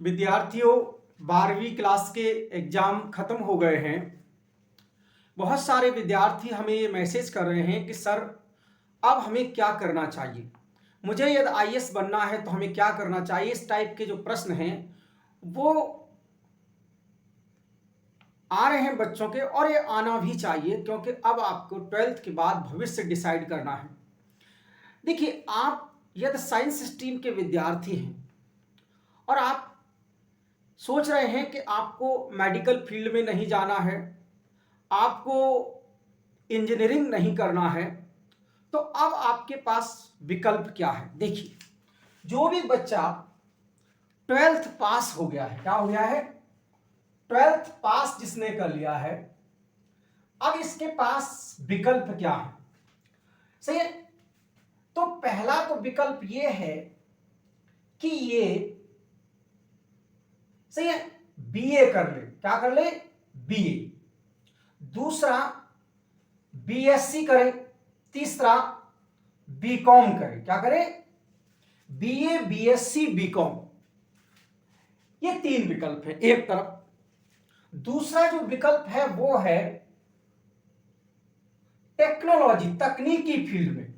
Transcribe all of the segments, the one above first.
विद्यार्थियों 12वीं क्लास के एग्ज़ाम ख़त्म हो गए हैं। बहुत सारे विद्यार्थी हमें ये मैसेज कर रहे हैं कि सर अब हमें क्या करना चाहिए, मुझे यदि आईएएस बनना है तो हमें क्या करना चाहिए। इस टाइप के जो प्रश्न हैं वो आ रहे हैं बच्चों के, और ये आना भी चाहिए क्योंकि अब आपको 12th के बाद भविष्य डिसाइड करना है। देखिए, आप यदि साइंस स्ट्रीम के विद्यार्थी हैं और आप सोच रहे हैं कि आपको मेडिकल फील्ड में नहीं जाना है, आपको इंजीनियरिंग नहीं करना है, तो अब आपके पास विकल्प क्या है। देखिए, जो भी बच्चा 12th पास हो गया है, क्या हो गया है, 12th पास जिसने कर लिया है, अब इसके पास विकल्प क्या है। सही है। तो पहला तो विकल्प ये है कि ये सही है बीए कर ले। क्या कर ले, बीए। दूसरा बीएससी करे। तीसरा बीकॉम करे। क्या करे, बीए, बीएससी, बीकॉम। ये 3 विकल्प है एक तरफ। दूसरा जो विकल्प है वो है टेक्नोलॉजी, तकनीकी फील्ड में,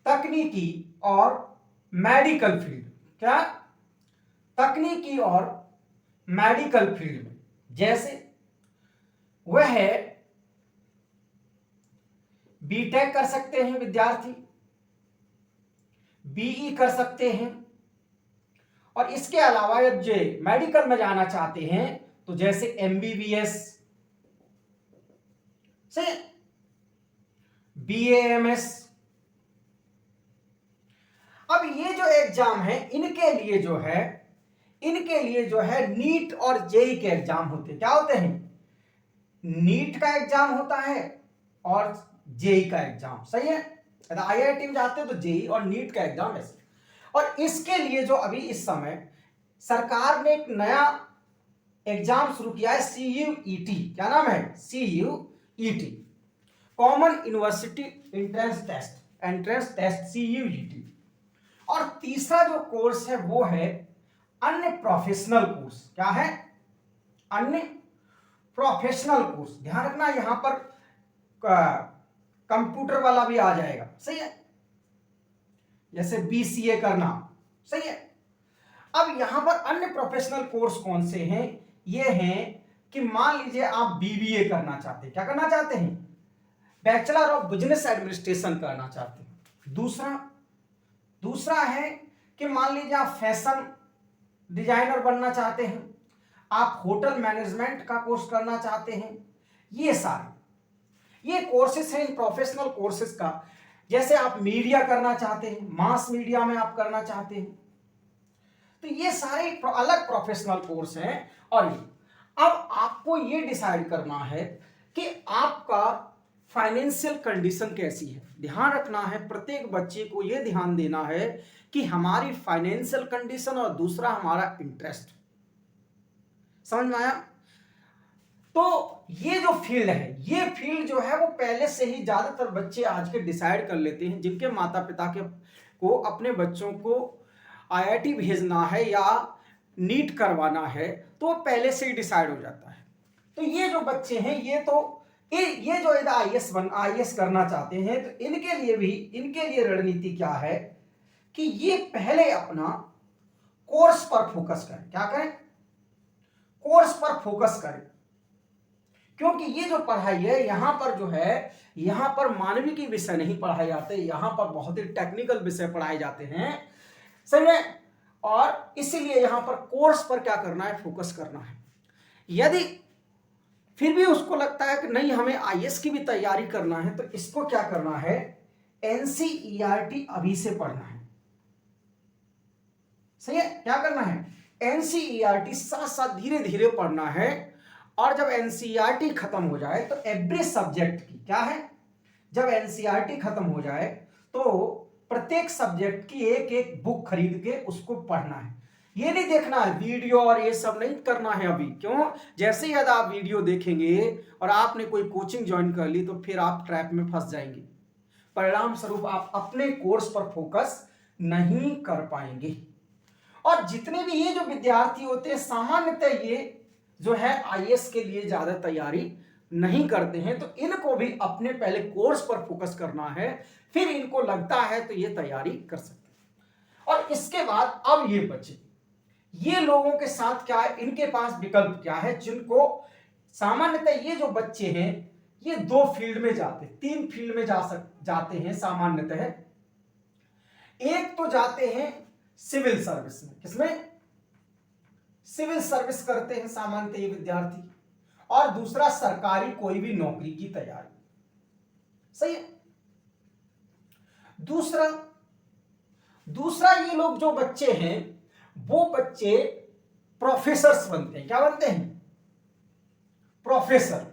तकनीकी और मेडिकल फील्ड। क्या, तकनीकी और मेडिकल फील्ड में। जैसे वह है बीटेक कर सकते हैं विद्यार्थी, बीई कर सकते हैं, और इसके अलावा जो मेडिकल में जाना चाहते हैं तो जैसे एमबीबीएस से बीएएमएस। अब ये जो एग्जाम है इनके लिए जो है नीट और जेई के एग्जाम होते हैं। क्या होते हैं, नीट का एग्जाम होता है और जेई का एग्जाम। सही है। यदि आईआईटी में जाते हैं तो जेई और नीट का एग्जाम ऐसे। और इसके लिए जो अभी इस समय सरकार ने एक नया एग्जाम शुरू किया है, CUET। क्या नाम है, CUET, common university entrance test, CUET। और तीसरा जो कोर्स है वो है अन्य प्रोफेशनल कोर्स। क्या है, अन्य प्रोफेशनल कोर्स। ध्यान रखना, यहां पर कंप्यूटर वाला भी आ जाएगा। सही है, जैसे BCA करना। सही है। अब यहां पर अन्य प्रोफेशनल कोर्स कौन से हैं, ये हैं कि मान लीजिए आप BBA करना चाहते हैं। क्या करना चाहते हैं, बैचलर ऑफ बिजनेस एडमिनिस्ट्रेशन करना चाहते हैं। दूसरा है कि मान लीजिए आप फैशन डिजाइनर बनना चाहते हैं, आप होटल मैनेजमेंट का कोर्स करना चाहते हैं। ये सारे ये कोर्सेस हैं इन प्रोफेशनल कोर्सेस का। जैसे आप मीडिया करना चाहते हैं, मास मीडिया में आप करना चाहते हैं, तो ये सारे अलग प्रोफेशनल कोर्स हैं। और अब आपको ये डिसाइड करना है कि आपका फाइनेंशियल कंडीशन कैसी है। ध्यान रखना है, प्रत्येक बच्चे को यह ध्यान देना है कि हमारी फाइनेंशियल कंडीशन और दूसरा हमारा इंटरेस्ट। समझ में आया। तो ये जो फील्ड है, ये फील्ड जो है वो पहले से ही ज्यादातर बच्चे आज के डिसाइड कर लेते हैं। जिनके माता पिता को अपने बच्चों को आईआईटी भेजना है या नीट करवाना है तो पहले से ही डिसाइड हो जाता है। तो ये जो बच्चे हैं ये जो आईएएस करना चाहते हैं तो इनके लिए रणनीति क्या है कि ये पहले अपना कोर्स पर फोकस करें। क्या करें, कोर्स पर फोकस करें। क्योंकि ये जो पढ़ाई है यहां पर जो है, यहां पर मानविकी विषय नहीं पढ़ाए जाते, यहां पर बहुत ही टेक्निकल विषय पढ़ाए जाते हैं। सही है। और इसीलिए यहां पर कोर्स पर क्या करना है, फोकस करना है। यदि फिर भी उसको लगता है कि नहीं हमें आईएएस की भी तैयारी करना है तो इसको क्या करना है, NCERT अभी से पढ़ना है। सही है। क्या करना है, NCERT साथ साथ धीरे धीरे पढ़ना है। और जब NCERT खत्म हो जाए तो एवरी सब्जेक्ट की क्या है, जब NCERT खत्म हो जाए तो प्रत्येक सब्जेक्ट की एक एक बुक खरीद के उसको पढ़ना है। ये नहीं देखना है वीडियो और ये सब नहीं करना है अभी। क्यों, जैसे ही यदि आप वीडियो देखेंगे और आपने कोई कोचिंग ज्वाइन कर ली तो फिर आप ट्रैप में फंस जाएंगे। परिणाम स्वरूप आप अपने कोर्स पर फोकस नहीं कर पाएंगे। और जितने भी ये जो विद्यार्थी होते हैं सामान्यतः ये जो है आईएएस के लिए ज्यादा तैयारी नहीं करते हैं, तो इनको भी अपने पहले कोर्स पर फोकस करना है, फिर इनको लगता है तो ये तैयारी कर सकते हैं। और इसके बाद अब ये बचे, ये लोगों के साथ क्या है, इनके पास विकल्प क्या है, जिनको सामान्यतः ये जो बच्चे हैं ये 2 फील्ड में जाते, 3 फील्ड में जाते हैं सामान्यतः। एक तो जाते हैं सिविल सर्विस में, किसमें, सिविल सर्विस करते हैं सामान्यतः ये विद्यार्थी, और दूसरा सरकारी कोई भी नौकरी की तैयारी, सही है। दूसरा ये लोग जो बच्चे हैं वो बच्चे प्रोफेसर्स बनते हैं, क्या बनते हैं, प्रोफेसर,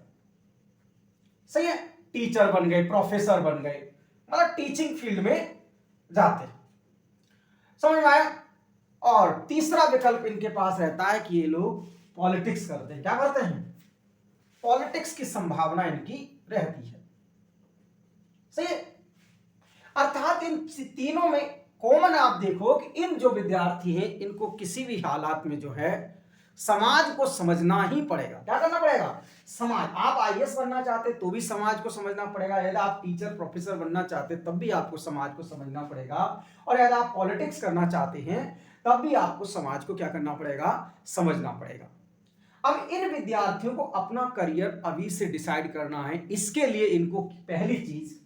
सही है, टीचर बन गए, प्रोफेसर बन गए, मतलब टीचिंग फील्ड में जाते हैं, समझ में आया। और तीसरा विकल्प इनके पास रहता है कि ये लोग पॉलिटिक्स करते हैं, क्या करते हैं, पॉलिटिक्स की संभावना इनकी रहती है, सही है। अर्थात इन तीनों में कॉमन आप देखो कि इन जो विद्यार्थी हैं इनको किसी भी हालात में जो है समाज को समझना ही पड़ेगा, क्या करना पड़ेगा, समाज। आप आईएएस बनना चाहते तो भी समाज को समझना पड़ेगा, यदि आप टीचर प्रोफेसर बनना चाहते तब भी आपको समाज को समझना पड़ेगा, और यदि आप पॉलिटिक्स करना चाहते हैं तब भी आपको समाज को क्या करना पड़ेगा, समझना पड़ेगा। अब इन विद्यार्थियों को अपना करियर अभी से डिसाइड करना है, इसके लिए इनको पहली चीज,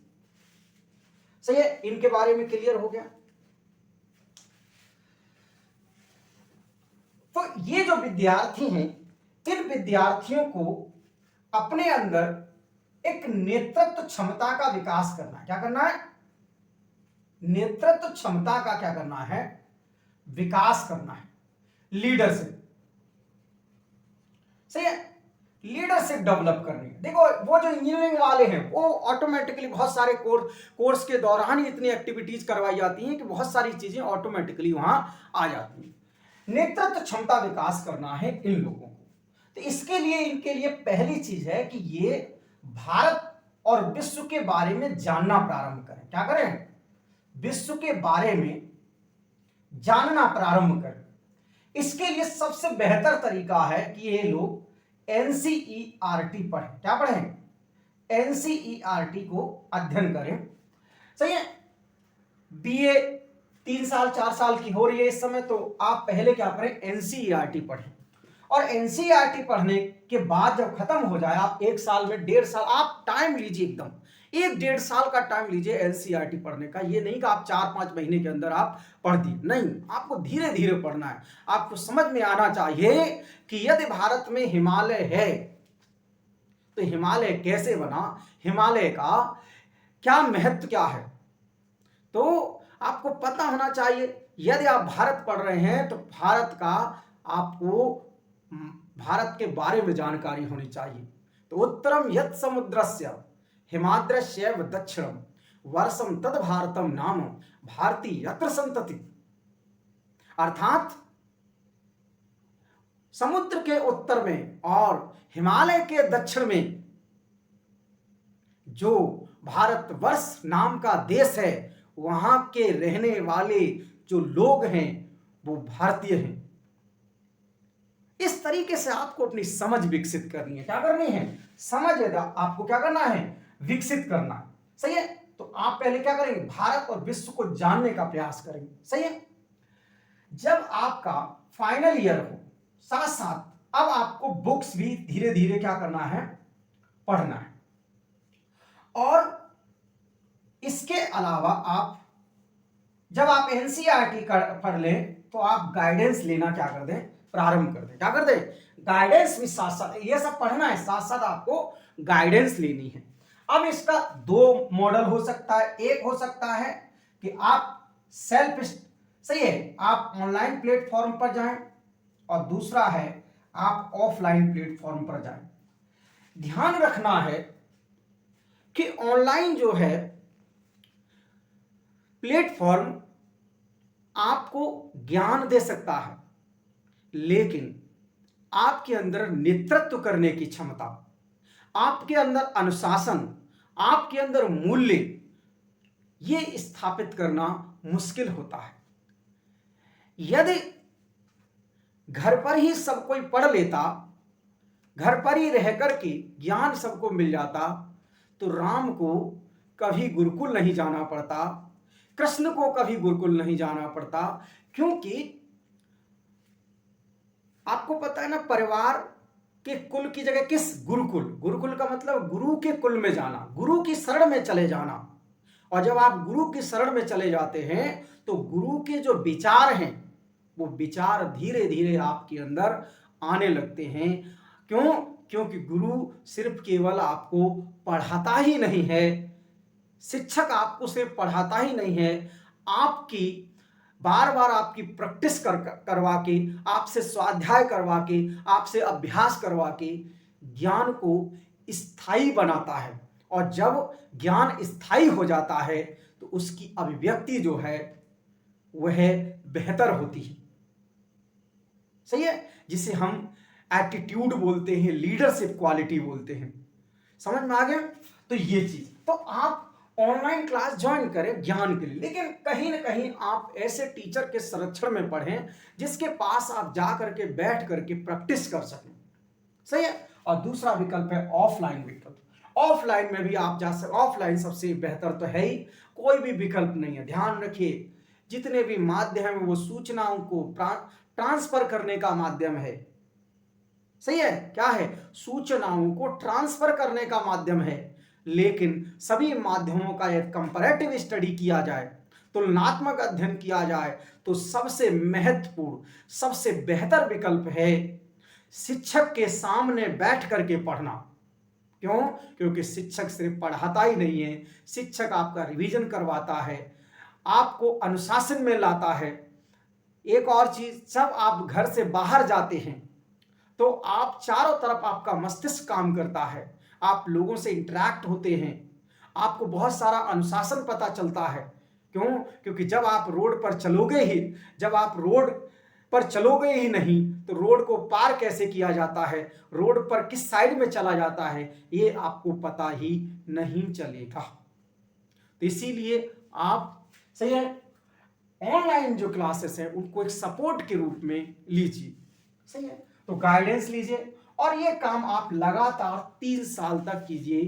सही है, इनके बारे में क्लियर हो गया। तो ये जो विद्यार्थी हैं इन विद्यार्थियों को अपने अंदर एक नेतृत्व क्षमता का विकास करना है, क्या करना है, नेतृत्व क्षमता का क्या करना है, विकास करना है, लीडरशिप, सही है, लीडरशिप डेवलप करनी है। देखो वो जो इंजीनियरिंग वाले हैं वो ऑटोमेटिकली बहुत सारे कोर्स के दौरान ही इतनी एक्टिविटीज करवाई जाती हैं कि बहुत सारी चीजें ऑटोमेटिकली वहां आ जाती हैं। नेतृत्व क्षमता विकास करना है इन लोगों को, तो इसके लिए इनके लिए पहली चीज है कि ये भारत और विश्व के बारे में जानना प्रारंभ करें, क्या करें, विश्व के बारे में जानना प्रारंभ करें। इसके लिए सबसे बेहतर तरीका है कि ये लोग एनसीईआरटी पढ़ें, क्या पढ़ें, एनसीईआरटी को अध्ययन करें, सही है। बीए 3 साल 4 साल की हो रही है इस समय, तो आप पहले क्या करें, एनसीईआरटी पढ़ें, और एनसीईआरटी पढ़ने के बाद जब खत्म हो जाए, आप 1 साल में 1.5 साल आप टाइम लीजिए, एकदम 1-1.5 साल का टाइम लीजिए एनसीईआरटी पढ़ने का। ये नहीं कि आप 4-5 महीने के अंदर आप पढ़ दिए, नहीं, आपको धीरे धीरे पढ़ना है। आपको समझ में आना चाहिए कि यदि भारत में हिमालय है तो हिमालय कैसे बना, हिमालय का क्या महत्व क्या है, तो आपको पता होना चाहिए। यदि आप भारत पढ़ रहे हैं तो भारत का आपको भारत के बारे में जानकारी होनी चाहिए। तो उत्तरम यत् समुद्रस्य हिमाद्रस्य दक्षिणम वर्षम तद भारतम नाम भारती यत्र संतति, अर्थात समुद्र के उत्तर में और हिमालय के दक्षिण में जो भारतवर्ष नाम का देश है वहां के रहने वाले जो लोग हैं वो भारतीय हैं। इस तरीके से आपको अपनी समझ विकसित करनी है, क्या करनी है, समझ आपको क्या करना है, विकसित करना है, सही है। तो आप पहले क्या करेंगे, भारत और विश्व को जानने का प्रयास करेंगे, सही है। जब आपका फाइनल ईयर हो, साथ साथ अब आपको बुक्स भी धीरे धीरे क्या करना है, पढ़ना है। और इसके अलावा आप जब आप एनसीईआरटी पढ़ लें तो आप गाइडेंस लेना क्या कर दें, प्रारंभ कर दें, क्या कर दें, गाइडेंस भी साथ साथ, ये सब पढ़ना है साथ साथ आपको गाइडेंस लेनी है। अब इसका 2 मॉडल हो सकता है, एक हो सकता है कि आप सेल्फ, सही है, आप ऑनलाइन प्लेटफॉर्म पर जाएं, और दूसरा है आप ऑफलाइन प्लेटफॉर्म पर जाएं। ध्यान रखना है कि ऑनलाइन जो है प्लेटफॉर्म आपको ज्ञान दे सकता है, लेकिन आपके अंदर नेतृत्व करने की क्षमता, आपके अंदर अनुशासन, आपके अंदर मूल्य, ये स्थापित करना मुश्किल होता है। यदि घर पर ही सब कोई पढ़ लेता, घर पर ही रह करके ज्ञान सबको मिल जाता, तो राम को कभी गुरुकुल नहीं जाना पड़ता, कृष्ण को कभी गुरुकुल नहीं जाना पड़ता। क्योंकि आपको पता है ना, परिवार के कुल की जगह किस, गुरुकुल, गुरुकुल का मतलब गुरु के कुल में जाना, गुरु की शरण में चले जाना। और जब आप गुरु की शरण में चले जाते हैं तो गुरु के जो विचार हैं वो विचार धीरे धीरे आपके अंदर आने लगते हैं। क्यों? क्योंकि गुरु सिर्फ केवल आपको पढ़ाता ही नहीं है, शिक्षक आपको सिर्फ पढ़ाता ही नहीं है, आपकी बार बार आपकी प्रैक्टिस करवा के, आपसे स्वाध्याय करवा के, आपसे अभ्यास करवा के ज्ञान को स्थायी बनाता है। और जब ज्ञान स्थायी हो जाता है तो उसकी अभिव्यक्ति जो है वह बेहतर होती है। सही है, जिसे हम एटीट्यूड बोलते हैं, लीडरशिप क्वालिटी बोलते हैं। समझ में आ गया? तो ये चीज, तो आप ऑनलाइन क्लास ज्वाइन करें ज्ञान के लिए, लेकिन कहीं ना कहीं आप ऐसे टीचर के संरक्षण में पढ़ें जिसके पास आप जा करके बैठ करके प्रैक्टिस कर सकें। सही है। और दूसरा विकल्प है ऑफलाइन विकल्प। ऑफलाइन में भी आप जा सकते, ऑफलाइन सबसे बेहतर तो है ही, कोई भी विकल्प नहीं है। ध्यान रखिए, जितने भी माध्यम है वो सूचनाओं को ट्रांसफर करने का माध्यम है। सही है, क्या है? सूचनाओं को ट्रांसफर करने का माध्यम है। लेकिन सभी माध्यमों का एक कंपैरेटिव स्टडी किया जाए, तुलनात्मक अध्ययन किया जाए, तो सबसे महत्वपूर्ण, सबसे बेहतर विकल्प है शिक्षक के सामने बैठ करके पढ़ना। क्यों? क्योंकि शिक्षक सिर्फ पढ़ाता ही नहीं है, शिक्षक आपका रिवीजन करवाता है, आपको अनुशासन में लाता है। एक और चीज, जब आप घर से बाहर जाते हैं तो आप चारों तरफ आपका मस्तिष्क काम करता है, आप लोगों से इंटरेक्ट होते हैं, आपको बहुत सारा अनुशासन पता चलता है। क्यों? क्योंकि जब आप रोड पर चलोगे ही, जब आप रोड पर चलोगे ही नहीं तो रोड को पार कैसे किया जाता है, रोड पर किस साइड में चला जाता है, ये आपको पता ही नहीं चलेगा। तो इसीलिए आप, सही है, ऑनलाइन जो क्लासेस हैं उनको एक सपोर्ट के रूप में लीजिए। सही है, तो गाइडेंस लीजिए और ये काम आप लगातार 3 साल तक कीजिए।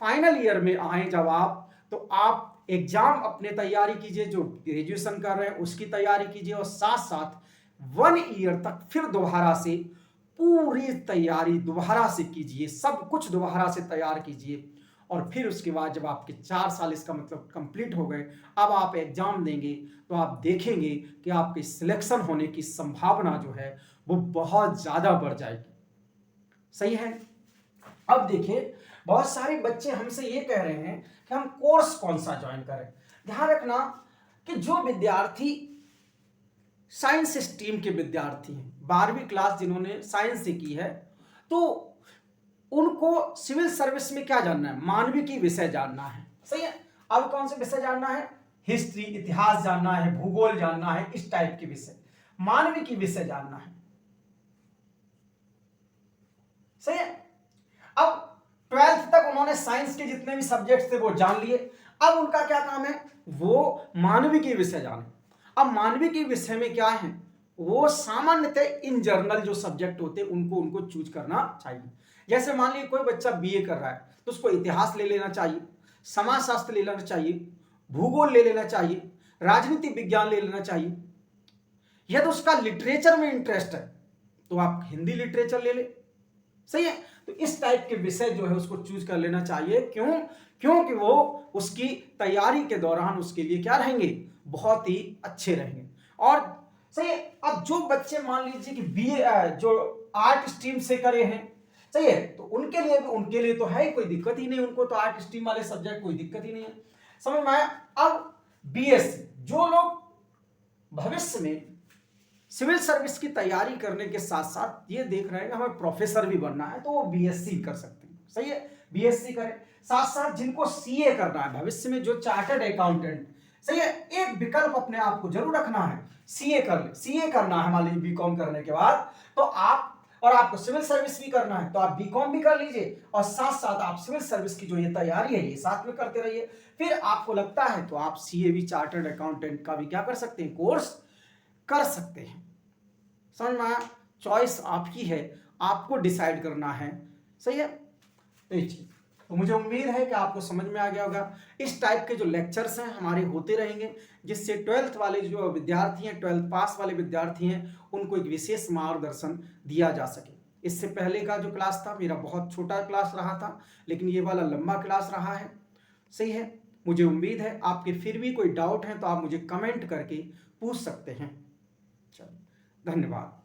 फाइनल ईयर में आए जब आप, तो आप एग्जाम अपने तैयारी कीजिए, जो ग्रेजुएशन कर रहे हैं उसकी तैयारी कीजिए, और साथ साथ 1 ईयर तक फिर दोबारा से पूरी तैयारी दोबारा से कीजिए, सब कुछ दोबारा से तैयार कीजिए। और फिर उसके बाद जब आपके 4 साल, इसका मतलब कंप्लीट हो गए, अब आप एग्जाम देंगे तो आप देखेंगे कि आपके सिलेक्शन होने की संभावना जो है वो बहुत ज्यादा बढ़ जाएगी। सही है। अब देखिए, बहुत सारे बच्चे हमसे ये कह रहे हैं कि हम कोर्स कौन सा ज्वाइन करें। ध्यान रखना कि जो विद्यार्थी साइंस स्ट्रीम के विद्यार्थी हैं, 12वीं क्लास जिन्होंने साइंस से की है, तो उनको सिविल सर्विस में क्या जानना है, मानविकी विषय जानना है। सही है। अब कौन से विषय जानना है? हिस्ट्री, इतिहास जानना है, भूगोल जानना है, इस टाइप के विषय, मानविकी विषय जानना है। सही है। अब 12th तक उन्होंने साइंस के जितने भी सब्जेक्ट थे वो जान लिए, अब उनका क्या काम है? वो मानविकी विषय जाने। अब मानविकी विषय में क्या है, वो सामान्यतः इन जर्नल जो सब्जेक्ट होते हैं उनको चूज करना चाहिए। जैसे मान लीजिए कोई बच्चा बीए कर रहा है तो उसको इतिहास ले लेना चाहिए, समाजशास्त्र ले लेना चाहिए, भूगोल ले लेना चाहिए, राजनीति विज्ञान ले लेना चाहिए। यदि उसका लिटरेचर में इंटरेस्ट है तो आप हिंदी लिटरेचर ले ले। सही है। तो इस टाइप के विषय जो है उसको चूज कर लेना चाहिए। क्यों? क्योंकि वो उसकी तैयारी के दौरान उसके लिए क्या रहेंगे, बहुत ही अच्छे रहेंगे। और सही है, अब जो बच्चे मान लीजिए कि बीए जो आर्ट स्ट्रीम से करे हैं, सही है, तो उनके लिए तो है ही, कोई दिक्कत ही नहीं, उनको तो आर्ट स्ट्रीम वाले सब्जेक्ट कोई दिक्कत ही नहीं है। समझ में आया? अब बीएससी, जो लोग भविष्य में सिविल सर्विस की तैयारी करने के साथ साथ ये देख रहे हैं कि हमें प्रोफेसर भी बनना है, तो वो बीएससी कर सकते हैं। सही है, बीएससी करें। साथ साथ जिनको सीए करना है भविष्य में, जो चार्टर्ड अकाउंटेंट, सही है, एक विकल्प अपने आप को जरूर रखना है, सीए कर ले। सीए करना है मान लीजिए बीकॉम करने के बाद, तो आप, और आपको सिविल सर्विस भी करना है तो आप बीकॉम भी कर लीजिए, और साथ साथ आप सिविल सर्विस की जो ये तैयारी है ये साथ में करते रहिए। फिर आपको लगता है तो आप सीए भी, चार्टर्ड अकाउंटेंट का भी क्या कर सकते हैं, कोर्स कर सकते हैं। समझ में आया? चॉइस आपकी है, आपको डिसाइड करना है। सही है, तो मुझे उम्मीद है कि आपको समझ में आ गया होगा। इस टाइप के जो लेक्चर्स हैं हमारे होते रहेंगे, जिससे 12th वाले जो विद्यार्थी हैं, 12th पास वाले विद्यार्थी हैं, उनको एक विशेष मार्गदर्शन दिया जा सके। इससे पहले का जो क्लास था मेरा बहुत छोटा क्लास रहा था, लेकिन ये वाला लंबा क्लास रहा है। सही है, मुझे उम्मीद है आपके फिर भी कोई डाउट है तो आप मुझे कमेंट करके पूछ सकते हैं। चलो, धन्यवाद।